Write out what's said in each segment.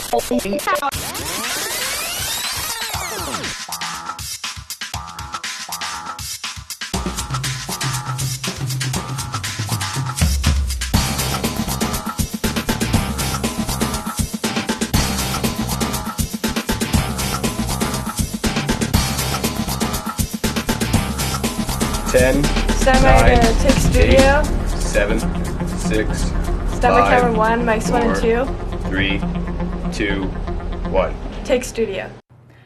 Ten, Semi to Tick Studio. 7, 6, Stomach 5, camera 1, mics 1 and 2. 3, 2, 1. Tick Studio.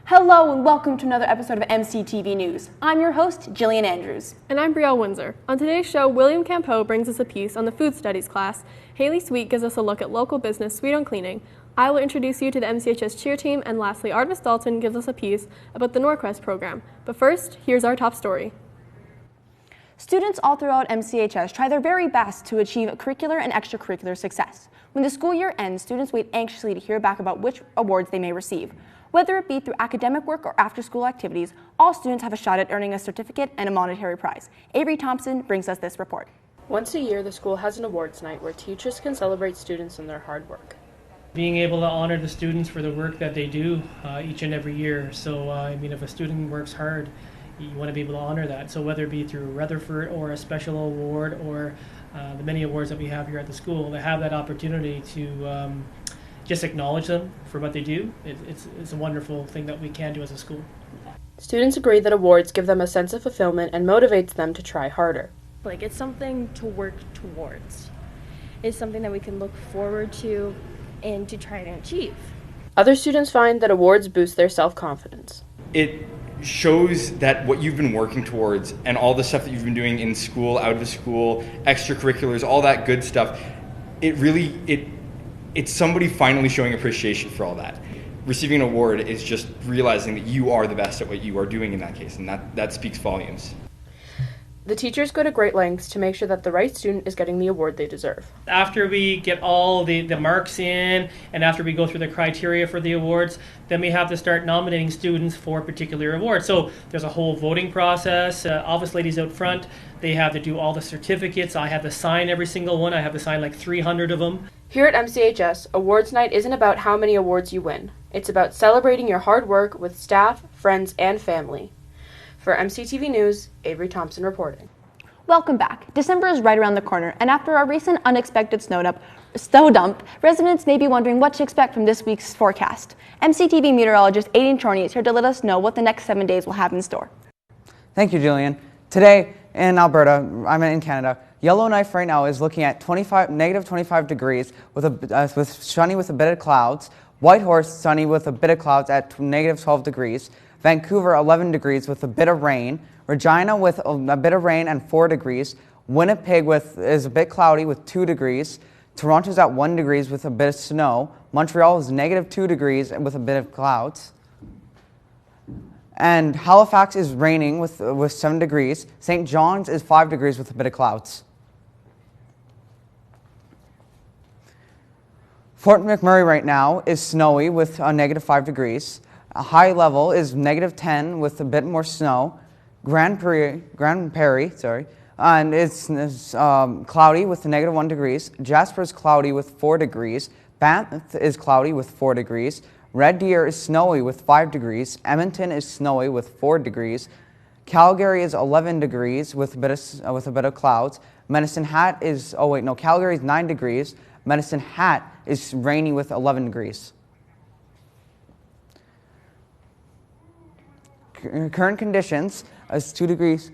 Hello and welcome to another episode of MCTV News. I'm your host, Jillian Andrews. And I'm Brielle Winsor. On today's show, William Campeau brings us a piece on the food studies class. Haley Sweet gives us a look at local business Sweet on Cleaning. I will introduce you to the MCHS cheer team, and lastly, Artemis Dalton gives us a piece about the Norquest program. But first, here's our top story. Students all throughout MCHS try their very best to achieve curricular and extracurricular success. When the school year ends, students wait anxiously to hear back about which awards they may receive. Whether it be through academic work or after-school activities, all students have a shot at earning a certificate and a monetary prize. Avery Thompson brings us this report. Once a year, the school has an awards night where teachers can celebrate students and their hard work. Being able to honor the students for the work that they do each and every year. So, if a student works hard, you want to be able to honor that. So whether it be through Rutherford or a special award or the many awards that we have here at the school, to have that opportunity to just acknowledge them for what they do, it's a wonderful thing that we can do as a school. Students agree that awards give them a sense of fulfillment and motivates them to try harder. It's something to work towards. It's something that we can look forward to and to try to achieve. Other students find that awards boost their self-confidence. It shows that what you've been working towards and all the stuff that you've been doing in school, out of school, extracurriculars, all that good stuff, it's somebody finally showing appreciation for all that. Receiving an award is just realizing that you are the best at what you are doing in that case, and that speaks volumes. The teachers go to great lengths to make sure that the right student is getting the award they deserve. After we get all the marks in, and after we go through the criteria for the awards, then we have to start nominating students for particular awards. So there's a whole voting process. Office ladies out front, they have to do all the certificates. I have to sign every single one. I have to sign like 300 of them. Here at MCHS, awards night isn't about how many awards you win. It's about celebrating your hard work with staff, friends, and family. For MCTV News, Avery Thompson reporting. Welcome back. December is right around the corner, and after our recent unexpected snow dump, residents may be wondering what to expect from this week's forecast. MCTV meteorologist Aiden Chorney is here to let us know what the next 7 days will have in store. Thank you, Jillian. Today in Alberta, I'm in Canada, Yellowknife right now is looking at negative 25 degrees with sunny with a bit of clouds. Whitehorse, sunny with a bit of clouds at negative 12 degrees. Vancouver, 11 degrees with a bit of rain. Regina with a bit of rain and 4 degrees. Winnipeg is a bit cloudy with 2 degrees. Toronto's at 1 degrees with a bit of snow. Montreal is negative 2 degrees with a bit of clouds. And Halifax is raining with 7 degrees. St. John's is 5 degrees with a bit of clouds. Fort McMurray right now is snowy with a negative 5 degrees. A high level is negative 10 with a bit more snow. Grand Prairie, and it's cloudy with negative 1 degrees. Jasper is cloudy with 4 degrees. Banff is cloudy with 4 degrees. Red Deer is snowy with 5 degrees. Edmonton is snowy with 4 degrees. Calgary is 11 degrees with a bit of clouds. Medicine Hat is Calgary is 9 degrees. Medicine Hat is rainy with 11 degrees. Current conditions is 2 degrees.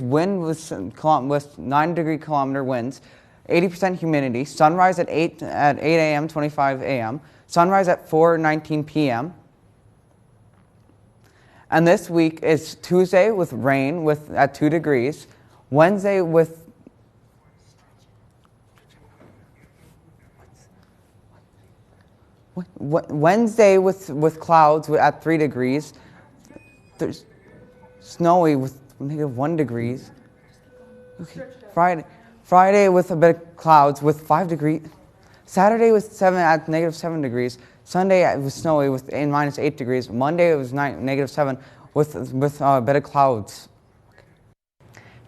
Wind with 9-degree-kilometer winds. 80% humidity. Sunrise at 8 a.m. 25 a.m. Sunrise at 4:19 p.m. And this week is Tuesday with rain at 2 degrees. Wednesday with clouds at 3 degrees. There's snowy with negative 1 degrees. Okay. Friday with a bit of clouds with 5 degrees. Saturday was negative 7 degrees. Sunday it was snowy with minus 8 degrees. Monday it was negative 7 with a bit of clouds.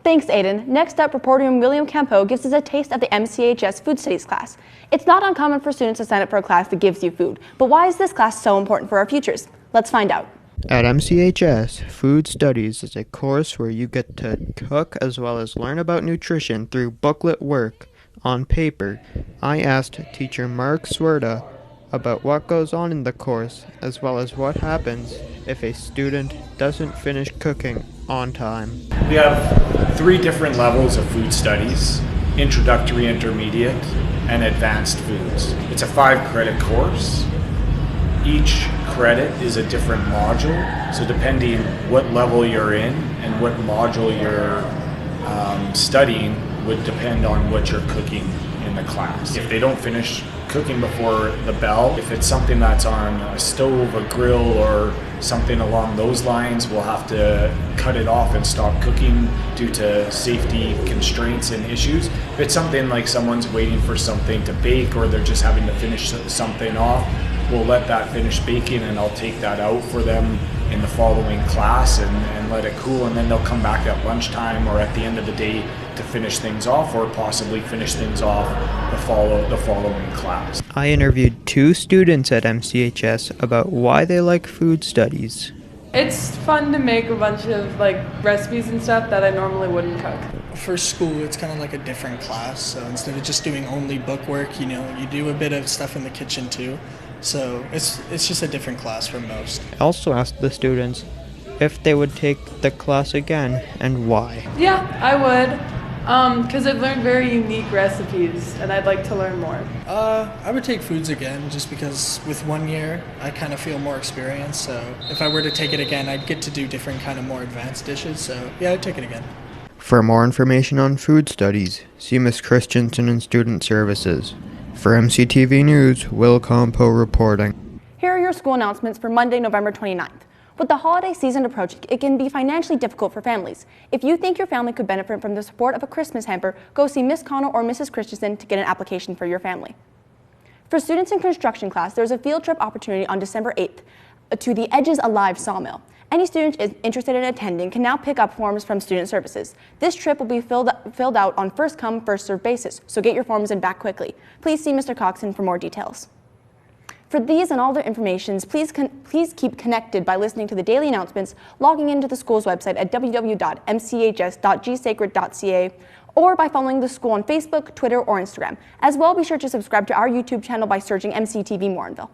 Thanks, Aiden. Next up, reporter William Campeau gives us a taste of the MCHS Food Studies class. It's not uncommon for students to sign up for a class that gives you food, but why is this class so important for our futures? Let's find out. At MCHS, Food Studies is a course where you get to cook as well as learn about nutrition through booklet work on paper. I asked teacher Mark Swerda about what goes on in the course as well as what happens if a student doesn't finish cooking on time. We have 3 different levels of food studies: introductory, intermediate, and advanced foods. It's a 5-credit course. Each credit is a different module, so depending what level you're in and what module you're studying would depend on what you're cooking in the class. If they don't finish cooking before the bell, if it's something that's on a stove, a grill, or something along those lines, we'll have to cut it off and stop cooking due to safety constraints and issues. If it's something like someone's waiting for something to bake or they're just having to finish something off, we'll let that finish baking and I'll take that out for them in the following class and let it cool, and then they'll come back at lunchtime or at the end of the day to finish things off or possibly finish things off the following class. I interviewed 2 students at MCHS about why they like food studies. It's fun to make a bunch of recipes and stuff that I normally wouldn't cook. For school, it's kind of like a different class, so instead of just doing only book work, you do a bit of stuff in the kitchen too. So it's just a different class from most. I also asked the students if they would take the class again and why. Yeah, I would, because I've learned very unique recipes and I'd like to learn more. I would take foods again just because with 1 year I kind of feel more experienced, so if I were to take it again I'd get to do different kind of more advanced dishes, so yeah, I'd take it again. For more information on food studies, see Ms. Christensen in Student Services. For MCTV News, Will Campeau reporting. Here are your school announcements for Monday, November 29th. With the holiday season approaching, it can be financially difficult for families. If you think your family could benefit from the support of a Christmas hamper, go see Miss Connell or Mrs. Christensen to get an application for your family. For students in construction class, there's a field trip opportunity on December 8th to the Edges Alive sawmill. Any student interested in attending can now pick up forms from Student Services. This trip will be filled out on first-come, first-served basis, so get your forms in back quickly. Please see Mr. Coxon for more details. For these and all other information, please keep connected by listening to the daily announcements, logging into the school's website at www.mchs.gsacred.ca, or by following the school on Facebook, Twitter, or Instagram. As well, be sure to subscribe to our YouTube channel by searching MCTV Morinville.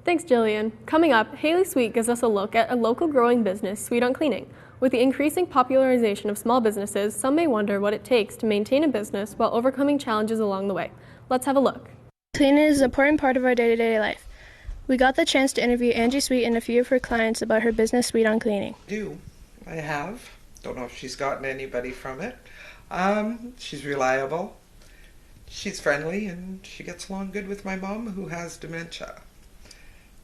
Thanks, Jillian. Coming up, Haley Sweet gives us a look at a local growing business, Sweet on Cleaning. With the increasing popularization of small businesses, some may wonder what it takes to maintain a business while overcoming challenges along the way. Let's have a look. Cleaning is an important part of our day-to-day life. We got the chance to interview Angie Sweet and a few of her clients about her business, Sweet on Cleaning. I have. Don't know if she's gotten anybody from it. She's reliable, she's friendly, and she gets along good with my mom who has dementia.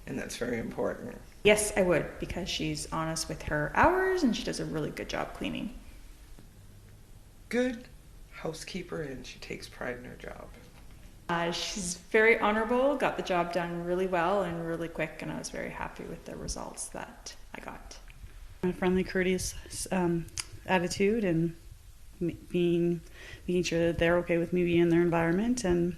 And that's very important. Yes, I would, because she's honest with her hours and she does a really good job cleaning. Good housekeeper, and she takes pride in her job. She's very honorable, got the job done really well and really quick, and I was very happy with the results that I got. A friendly, courteous attitude, and making sure that they're okay with me being in their environment, and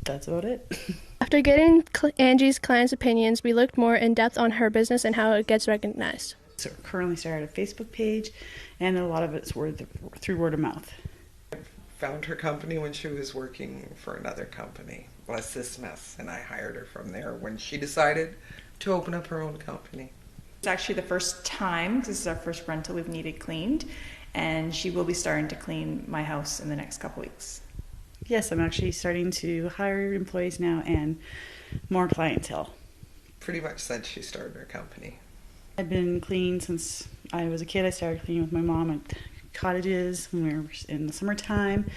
that's about it. After getting Angie's clients' opinions, we looked more in depth on her business and how it gets recognized. So currently started a Facebook page, and a lot of it's through word of mouth. I found her company when she was working for another company, Bless This Mess, and I hired her from there when she decided to open up her own company. It's actually the first time, because this is our first rental we've needed cleaned, and she will be starting to clean my house in the next couple weeks. Yes, I'm actually starting to hire employees now and more clientele. Pretty much since she started her company. I've been cleaning since I was a kid. I started cleaning with my mom at cottages when we were in the summertime,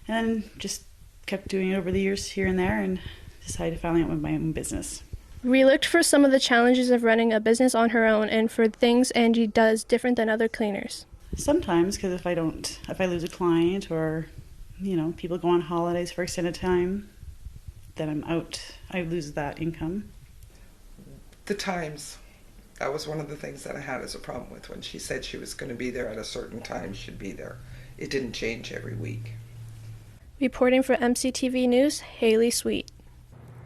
and just kept doing it over the years here and there, and decided to finally open my own business. We looked for some of the challenges of running a business on her own and for things Angie does different than other cleaners. Sometimes, because if I lose a client, or people go on holidays for extended time, then I'm out. I lose that income. The times. That was one of the things that I had as a problem with. When she said she was going to be there at a certain time, she'd be there. It didn't change every week. Reporting for MCTV News, Haley Sweet.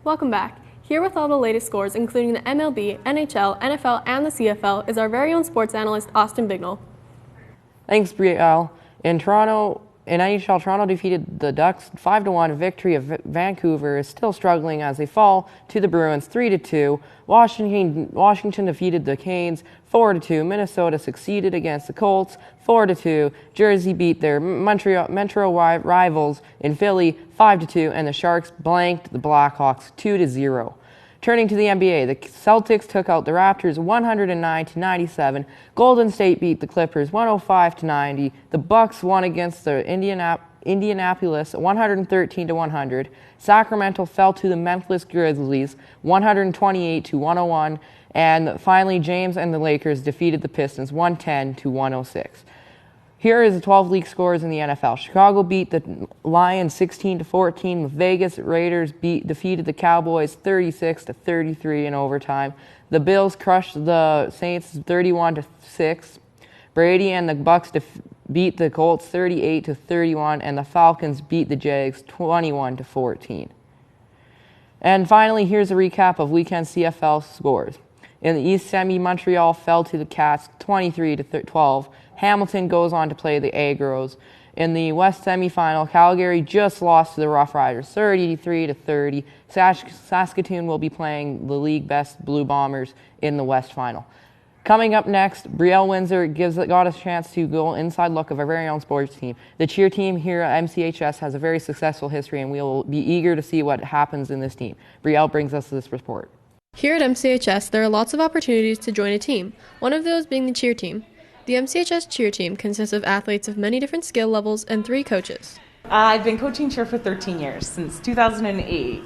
Welcome back. Here with all the latest scores, including the MLB, NHL, NFL, and the CFL, is our very own sports analyst, Austin Bignell. Thanks, Brielle. In NHL, Toronto defeated the Ducks 5-1. Victory of Vancouver is still struggling as they fall to the Bruins 3-2. Washington defeated the Canes 4-2. Minnesota succeeded against the Colts 4-2. Jersey beat their Metro rivals in Philly 5-2, and the Sharks blanked the Blackhawks 2-0. Turning to the NBA, the Celtics took out the Raptors 109-97. Golden State beat the Clippers 105-90. The Bucks won against the Indianapolis 113-100. Sacramento fell to the Memphis Grizzlies 128-101. And finally, James and the Lakers defeated the Pistons 110-106. Here is the 12 league scores in the NFL. Chicago beat the Lions 16-14. Vegas Raiders defeated the Cowboys 36-33 in overtime. The Bills crushed the Saints 31-6. Brady and the Bucks beat the Colts 38-31, and the Falcons beat the Jags 21-14. And finally, here's a recap of weekend CFL scores. In the East Semi, Montreal fell to the Cats 23-12. Hamilton goes on to play the Agros. In the West semifinal, Calgary just lost to the Rough Riders 33-30. Saskatoon will be playing the league best Blue Bombers in the West final. Coming up next, Brielle Winsor got us a chance to go inside look of our very own sports team. The cheer team here at MCHS has a very successful history, and we will be eager to see what happens in this team. Brielle brings us this report. Here at MCHS, there are lots of opportunities to join a team, one of those being the cheer team. The MCHS cheer team consists of athletes of many different skill levels and 3 coaches. I've been coaching cheer for 13 years, since 2008.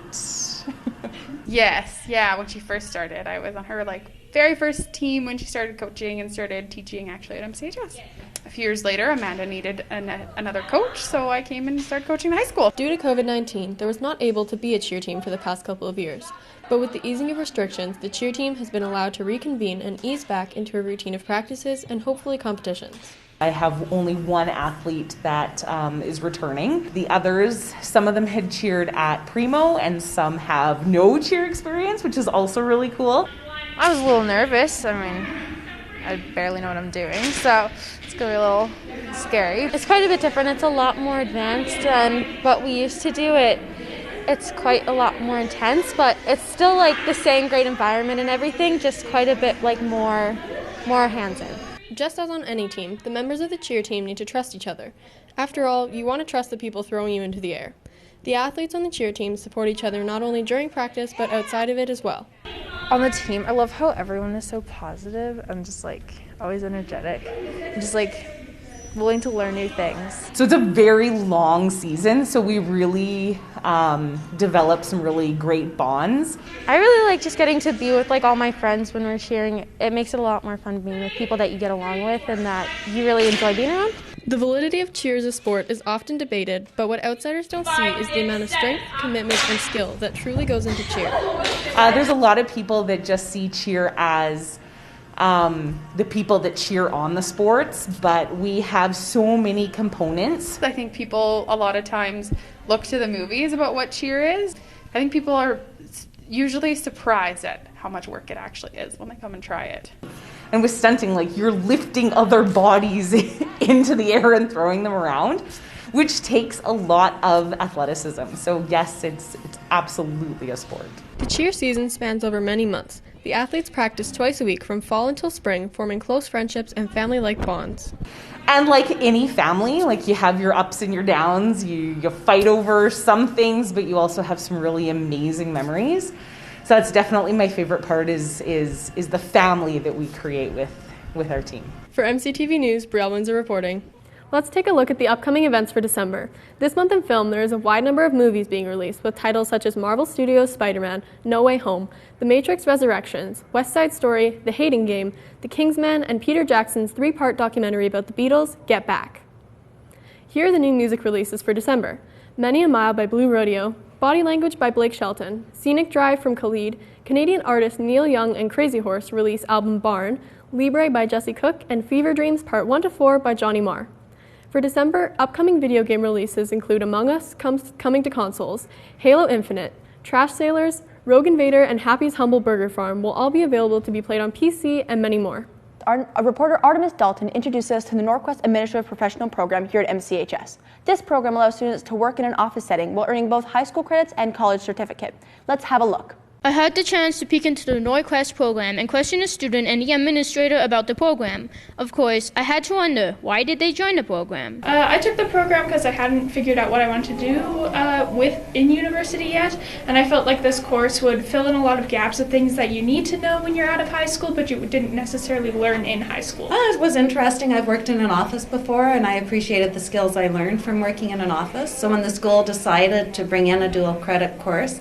Yes, yeah, when she first started. I was on her very first team when she started coaching and started teaching actually at MCHS. A few years later, Amanda needed another coach, so I came and started coaching the high school. Due to COVID-19, there was not able to be a cheer team for the past couple of years. But with the easing of restrictions, the cheer team has been allowed to reconvene and ease back into a routine of practices and hopefully competitions. I have only one athlete that is returning. The others, some of them had cheered at Primo and some have no cheer experience, which is also really cool. I was a little nervous. I mean, I barely know what I'm doing, so it's going to be a little scary. It's quite a bit different. It's a lot more advanced than what we used to do. It's quite a lot more intense, but it's still the same great environment and everything, just quite a bit more hands-on. Just as on any team, the members of the cheer team need to trust each other. After all, you want to trust the people throwing you into the air. The athletes on the cheer team support each other not only during practice, but outside of it as well. On the team, I love how everyone is so positive and just always energetic and just willing to learn new things. So it's a very long season, so we really develop some really great bonds. I really like just getting to be with all my friends when we're cheering. It makes it a lot more fun being with people that you get along with and that you really enjoy being around. The validity of cheer as a sport is often debated, but what outsiders don't see is the amount of strength, commitment, and skill that truly goes into cheer. There's a lot of people that just see cheer as the people that cheer on the sports, but we have so many components. I think people a lot of times look to the movies about what cheer is. I think people are usually surprised at how much work it actually is when they come and try it. And with stunting, you're lifting other bodies into the air and throwing them around, which takes a lot of athleticism. So yes, it's absolutely a sport. The cheer season spans over many months. The athletes practice twice a week from fall until spring, forming close friendships and family-like bonds. And like any family, you have your ups and your downs, you fight over some things, but you also have some really amazing memories. So that's definitely my favorite part is the family that we create with our team. For MCTV News, Brielle Winsor reporting. Let's take a look at the upcoming events for December. This month in film, there is a wide number of movies being released with titles such as Marvel Studios' Spider-Man, No Way Home, The Matrix Resurrections, West Side Story, The Hating Game, The Kingsman, and Peter Jackson's 3-part documentary about the Beatles, Get Back. Here are the new music releases for December. Many a Mile by Blue Rodeo, Body Language by Blake Shelton, Scenic Drive from Khalid, Canadian artists Neil Young and Crazy Horse release album Barn, Libre by Jesse Cook, and Fever Dreams Part 1 to 4 by Johnny Marr. For December, upcoming video game releases include Among Us coming to consoles, Halo Infinite, Trash Sailors, Rogue Invader, and Happy's Humble Burger Farm will all be available to be played on PC and many more. Our reporter Artemis Dalton introduces us to the Norquest Administrative Professional Program here at MCHS. This program allows students to work in an office setting while earning both high school credits and college certificate. Let's have a look. I had the chance to peek into the Norquest program and question a student and the administrator about the program. Of course, I had to wonder, why did they join the program? I took the program because I hadn't figured out what I wanted to do in university yet, and I felt like this course would fill in a lot of gaps of things that you need to know when you're out of high school, but you didn't necessarily learn in high school. It was interesting. I've worked in an office before, and I appreciated the skills I learned from working in an office. So when the school decided to bring in a dual credit course,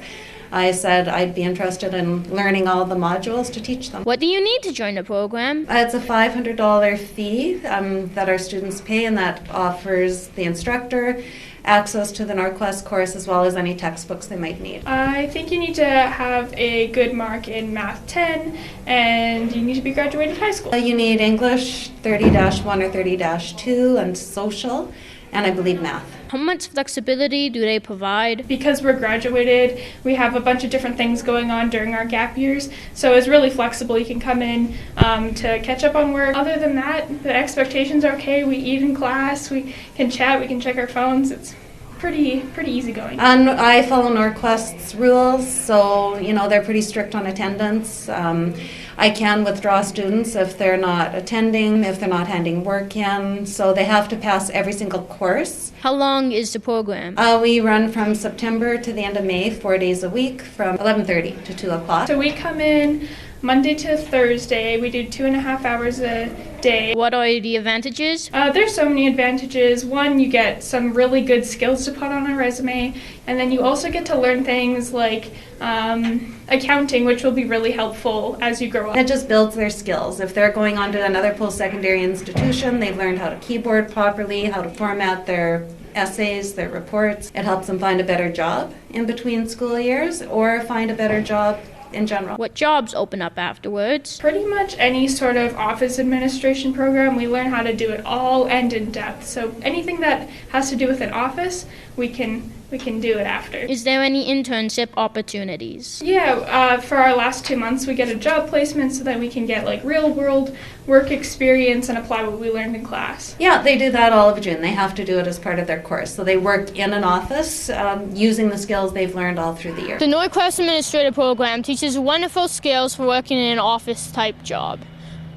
I said I'd be interested in learning all the modules to teach them. What do you need to join the program? It's a $500 fee that our students pay, and that offers the instructor access to the Norquest course as well as any textbooks they might need. I think you need to have a good mark in Math 10, and you need to be graduated high school. You need English 30-1 or 30-2 and social, and I believe math. How much flexibility do they provide? Because we're graduated, we have a bunch of different things going on during our gap years, so it's really flexible. You can come in to catch up on work. Other than that, the expectations are okay. We eat in class, we can chat, we can check our phones. It's pretty easygoing. And I follow Norquest's rules, so they're pretty strict on attendance. I can withdraw students if they're not attending, if they're not handing work in, so they have to pass every single course. How long is the program? We run from September to the end of May, 4 days a week, from 11:30 to 2 o'clock. So we come in Monday to Thursday. We do 2.5 hours a day. What are the advantages? There's so many advantages. One, you get some really good skills to put on a resume, and then you also get to learn things like accounting, which will be really helpful as you grow up. It just builds their skills. If they're going on to another post-secondary institution, they've learned how to keyboard properly, how to format their essays, their reports. It helps them find a better job in between school years or find a better job in general. What jobs open up afterwards? Pretty much any sort of office administration program. We learn how to do it all and in depth. So anything that has to do with an office, we can do it after. Is there any internship opportunities? Yeah, for our last 2 months we get a job placement so that we can get real world work experience and apply what we learned in class. Yeah, they do that all of June. They have to do it as part of their course. So they work in an office using the skills they've learned all through the year. The Norquest Administrative Program teaches wonderful skills for working in an office type job.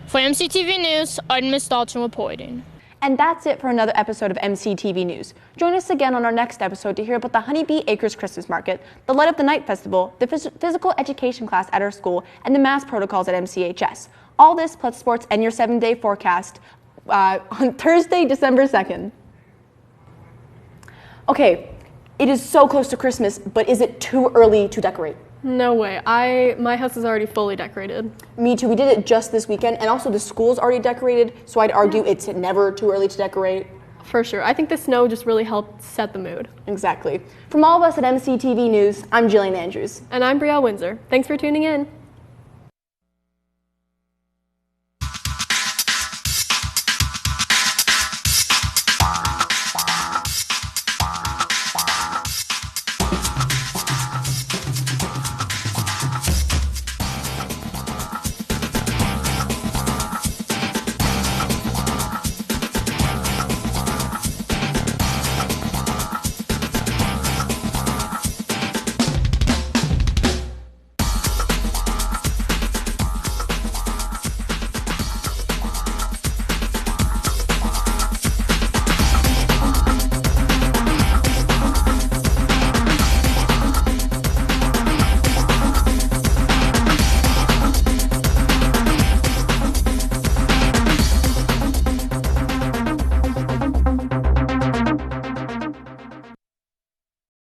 For MCTV News, Artemis Dalton reporting. And that's it for another episode of MCTV News. Join us again on our next episode to hear about the Honeybee Acres Christmas Market, the Light of the Night Festival, the physical education class at our school, and the mass protocols at MCHS. All this plus sports and your 7-day forecast on Thursday, December 2nd. Okay, it is so close to Christmas, but is it too early to decorate? No way. My house is already fully decorated. Me too. We did it just this weekend, and also the school's already decorated, so I'd argue it's never too early to decorate. For sure. I think the snow just really helped set the mood. Exactly. From all of us at MCTV News, I'm Jillian Andrews. And I'm Brielle Winsor. Thanks for tuning in.